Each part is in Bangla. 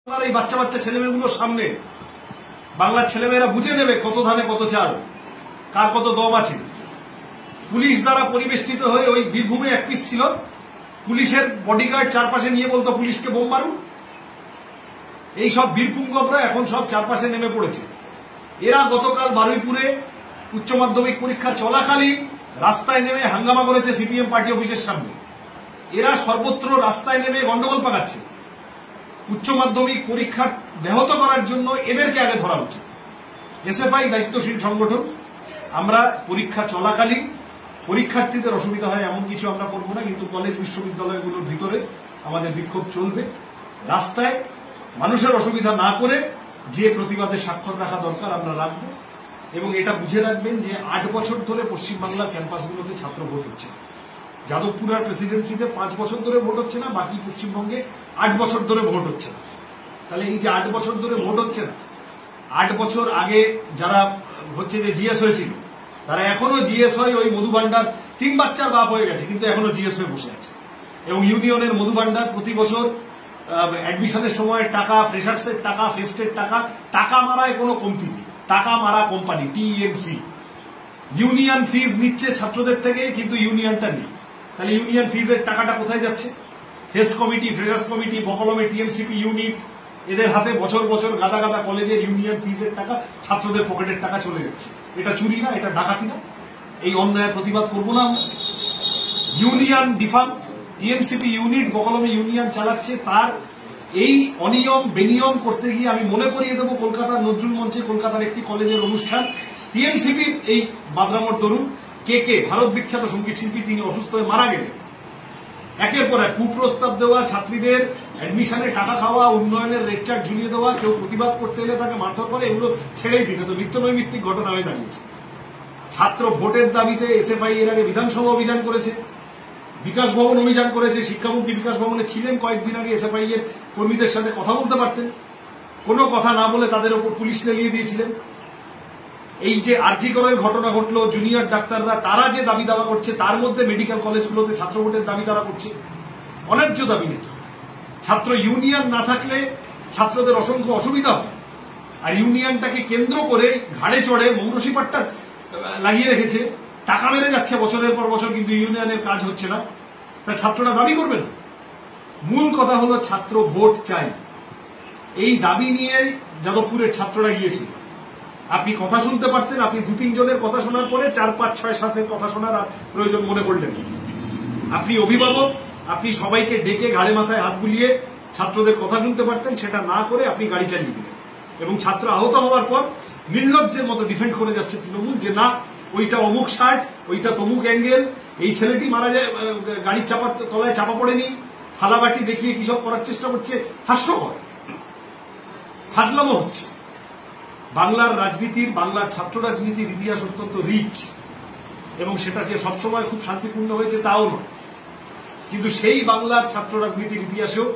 এই বাচ্চা বাচ্চা ছেলেমেয়েগুলোর সামনে বাংলার ছেলেমেয়েরা বুঝে নেবে কত ধানে কত চাল, কার কত দম আছে। পুলিশ দ্বারা পরিবেষ্টিত হয়ে ওই বীরভূমে এক পিস ছিল, পুলিশের বডিগার্ড চারপাশে নিয়ে বলতো পুলিশকে বোম মারুন। এই সব বীরপুঙ্গবরা এখন সব চারপাশে নেমে পড়েছে। এরা গতকাল বারুইপুরে উচ্চ মাধ্যমিক পরীক্ষা চলাকালীন রাস্তায় নেমে হাঙ্গামা করেছে সিপিএম পার্টি অফিসের সামনে। এরা সর্বত্র রাস্তায় নেমে গন্ডগোল পাকাচ্ছে। উচ্চ মাধ্যমিক পরীক্ষা ব্যাহত করার জন্য এদেরকে আগে ধরা উচিত। এসএফআই দায়িত্বশীল সংগঠন, আমরা পরীক্ষা চলাকালীন পরীক্ষার্থীদের অসুবিধা হয় এমন কিছু আমরা করবো না, কিন্তু কলেজ বিশ্ববিদ্যালয়গুলোর ভিতরে আমাদের বিক্ষোভ চলবে। রাস্তায় মানুষের অসুবিধা না করে যে প্রতিবাদে স্বাক্ষর রাখা দরকার আমরা রাখবো। এবং এটা বুঝে রাখবেন যে 8 বছর ধরে পশ্চিমবাংলার ক্যাম্পাসগুলোতে ছাত্র ভোট হচ্ছে। যাদবপুরের প্রেসিডেন্সিতে 5 বছর ধরে ভোট হচ্ছে না, বাকি পশ্চিমবঙ্গে 8 বছর ধরে ভোট হচ্ছে না। তাহলে এই যে 8 বছর ধরে ভোট হচ্ছে না, 8 বছর আগে যারা হচ্ছে যে জিএস হয়েছিল তারা এখনো জিএস হয় ওই মধু ভান্ডার 3 বাচ্চার বাপ হয়ে গেছে, কিন্তু এখনো জিএস হয়ে বসে আছে। এবং ইউনিয়নের মধু ভান্ডার প্রতি বছর অ্যাডমিশনের সময় টাকা, ফ্রেশার্সের টাকা, ফেস্টের টাকা, টাকা মারায় কোনো কমতি নেই। টাকা মারা কোম্পানি টিএমসি ইউনিয়ন ফিজ নিচ্ছে ছাত্রদের থেকে, কিন্তু ইউনিয়নটা নেই। তাহলে ইউনিয়ন ফিজের টাকাটা কোথায় যাচ্ছে? ফেস্ট কমিটি, ফ্রেশার্স কমিটি, বকলমে টিএমসিপি ইউনিট, এদের হাতে বছর বছর গাদা গাদা কলেজের ইউনিয়ন ফিজের টাকা ছাত্রদের পকেটের টাকা চলে যাচ্ছে। এটা চুরি না? এটা ডাকাতি না? এই অন্যায়ের প্রতিবাদ করবো না আমরা? ইউনিয়ন ডিফাল্ট, টিএমসিপি ইউনিট বকলমে ইউনিয়ন চালাচ্ছে, তার এই অনিয়ম বেনিয়ম করতে গিয়ে আমি মনে করিয়ে দেবো কলকাতার নজরুল মঞ্চে কলকাতার একটি কলেজের অনুষ্ঠান, টিএমসিপির এই বাদরামর তরুণ কে ভারত বিখ্যাত সঙ্গীত শিল্পী, তিনি অসুস্থ হয়ে মারা গেলেন। একের পর এক কুপ্রস্তাব দেওয়া, ছাত্রীদের অ্যাডমিশনে টাকা খাওয়া, উন্নয়নের রেট চার্ট ঝুলিয়ে দেওয়া, কেউ প্রতিবাদ করতে এলে তাকে মারধর করে, এগুলো ছেড়েই দিন। তো নিত্য নৈমিত্তিক ঘটনা হয়ে দাঁড়িয়েছে। ছাত্র ভোটের দাবিতে এসএফআই এর আগে বিধানসভা অভিযান করেছে, বিকাশ ভবন অভিযান করেছে। শিক্ষামন্ত্রী বিকাশ ভবনে ছিলেন কয়েকদিন আগে, এসএফআই এর কর্মীদের সাথে কথা বলতে পারতেন, কোনো কথা না বলে তাদের ওপর পুলিশ লেলিয়ে দিয়েছিলেন। এই যে আরজি করের ঘটনা ঘটলো, জুনিয়র ডাক্তাররা তারা যে দাবি দাওয়া করছে, তার মধ্যে মেডিকেল কলেজগুলোতে ছাত্র ভোটের দাবি তারা করছে, অন্যায্য দাবি নাকি? ছাত্র ইউনিয়ন না থাকলে ছাত্রদের অসংখ্য অসুবিধা হয়। আর ইউনিয়নটাকে কেন্দ্র করে ঘাড়ে চড়ে মৌরসিপাট্টা লাগিয়ে রেখেছে, টাকা মেরে যাচ্ছে বছরের পর বছর, কিন্তু ইউনিয়নের কাজ হচ্ছে না। তা ছাত্ররা দাবি করবে না? মূল কথা হলো ছাত্র ভোট চাই। এই দাবি নিয়ে যাদবপুরের ছাত্ররা গিয়েছিল। আপনি কথা শুনতে পারতেন, আপনি 2-3 জনের কথা শোনার পরে 4, 5, 6, 7 কথা শোনার আর প্রয়োজন মনে করলেন। আপনি অভিভাবক, আপনি সবাইকে ডেকে ঘাড়ে মাথায় হাত বুলিয়ে ছাত্রদের কথা শুনতে পারতেন, সেটা না করে আপনি গাড়ি চালিয়ে দিলেন। এবং ছাত্র আহত হওয়ার পর নির্লজ্জের মতো ডিফেন্ড করে যাচ্ছে তৃণমূল, যে না ওইটা অমুক শার্ট, ওইটা তমুক অ্যাঙ্গেল, এই ছেলেটি মারা যায় গাড়ির তলায় চাপা পড়েনি, থালাবাটি দেখিয়ে কি সব করার চেষ্টা করছে। হাস্যকর, ফাজলামো হচ্ছে। বাংলার রাজনীতির, বাংলার ছাত্র রাজনীতির ইতিহাস অত্যন্ত রিচ, এবং সেটা যে সবসময় খুব শান্তিপূর্ণ হয়েছে তাও নয়। কিন্তু সেই বাংলার ছাত্র রাজনীতির ইতিহাসেও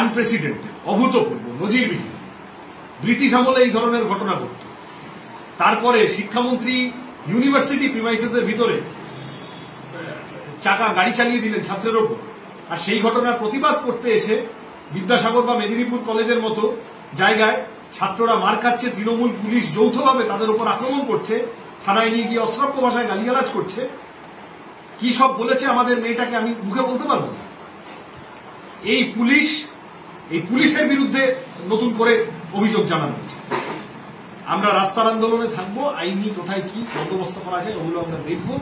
আনপ্রেসিডেন্টেড, অভূতপূর্ব, নজিরবিহীন। ব্রিটিশ আমলে এই ধরনের ঘটনা ঘটত। তারপরে শিক্ষামন্ত্রী ইউনিভার্সিটি প্রিমাইসেসের ভিতরে গাড়ি চালিয়ে দিলেন ছাত্রের ওপর। আর সেই ঘটনার প্রতিবাদ করতে এসে বিদ্যাসাগর বা মেদিনীপুর কলেজের মতো জায়গায় ছাত্ররা মার খাচ্ছে, তৃণমূল পুলিশ যৌথভাবে তাদের উপর আক্রমণ করছে, থানায় নিয়ে গিয়ে অশ্রাব্য ভাষায় গালিগালাজ করছে। কি সব বলেছে আমাদের মেয়েটাকে আমি মুখে বলতে পারবো না। এই পুলিশের বিরুদ্ধে নতুন করে অভিযোগ জানানো হচ্ছে। আমরা রাস্তার আন্দোলনে থাকবো, আইনি কোথায় কি বন্দোবস্ত করা যায় ওগুলো আমরা দেখবো।